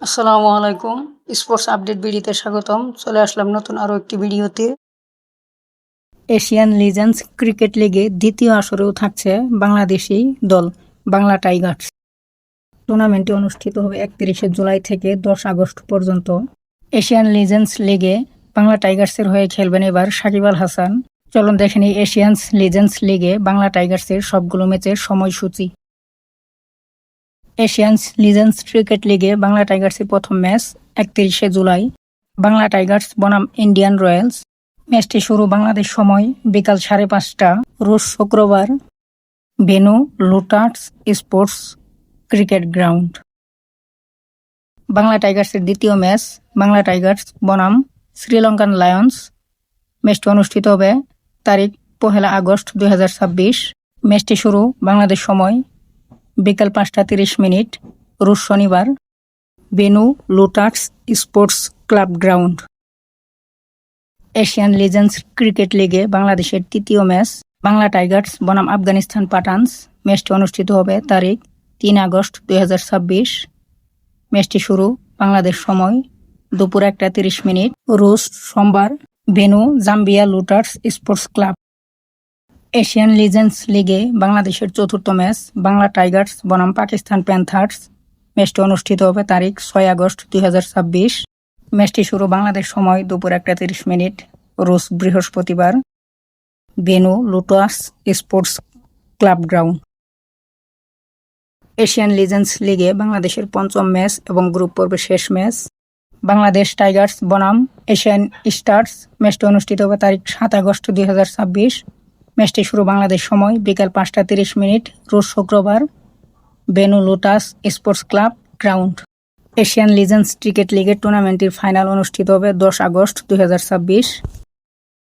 আসসালামু আলাইকুম। Sports update ভিডিওতে স্বাগতম। চলে আসলাম নতুন আরও একটি ভিডিওতে। এশিয়ান লিজেন্ডস ক্রিকেট লিগে দ্বিতীয় আসরেও থাকছে বাংলাদেশি দল বাংলা টাইগার্স। টুর্নামেন্টটি অনুষ্ঠিত হবে 31শে জুলাই থেকে 10 আগস্ট পর্যন্ত। এশিয়ান লিজেন্ডস লিগে বাংলা টাইগার্সের হয়ে খেলবেন এবার সাকিব আল হাসান। চলুন দেখে নিই এশিয়ান লিজেন্ডস লিগে বাংলা টাইগার্সের সবগুলো ম্যাচের সময়সূচি। এশিয়ান লিজেন্ডস ক্রিকেট লিগে বাংলা টাইগার্সের প্রথম ম্যাচ 31শে জুলাই। বাংলা টাইগার্স বনাম ইন্ডিয়ান রয়্যালস। ম্যাচটি শুরু বাংলাদেশ সময় বিকাল 5:30টা, রোজ শুক্রবার। Venue Lotus Sports Cricket Ground. Bangla টাইগার্সের দ্বিতীয় ম্যাচ বাংলা টাইগার্স বনাম শ্রীলঙ্কান লায়ন্স। ম্যাচটি অনুষ্ঠিত হবে তারিখ 1 আগস্ট 2026। ম্যাচটি শুরু বাংলাদেশ সময় বিকাল 5:30, রোজ শনিবার। Venue Lotus sports club ground. Asian legends cricket লিগে বাংলাদেশের তৃতীয় ম্যাচ বাংলা টাইগার্স বনাম আফগানিস্তান পাঠানস। ম্যাচটি অনুষ্ঠিত হবে তারিখ 3 আগস্ট 2026। ম্যাচটি শুরু বাংলাদেশ সময় দুপুর 1:30, রোজ সোমবার। Venue Zambia Looters Sports Club. Asian Legends লিগে বাংলাদেশের চতুর্থ ম্যাচ বাংলা টাইগার্স বনাম পাকিস্তান প্যান্থার্স। ম্যাচটি অনুষ্ঠিত হবে তারিখ 6 আগস্ট 2026। ম্যাচটি শুরু বাংলাদেশ সময় দুপুর 1:30, রোজ বৃহস্পতিবার। Venue Lotus sports club ground. Asian Legends লিগে বাংলাদেশের পঞ্চম ম্যাচ এবং গ্রুপ পর্বের শেষ ম্যাচ বাংলাদেশ টাইগার্স বনাম এশিয়ান স্টার্স। ম্যাচটি অনুষ্ঠিত হবে তারিখ 7 আগস্ট 2026। ম্যাচটি শুরু বাংলাদেশ সময় বিকাল 5:30, রোজ শুক্রবার। Venue Lotus sports club ground. Asian legends cricket লিগের টুর্নামেন্টটির ফাইনাল অনুষ্ঠিত হবে 10 আগস্ট 2026।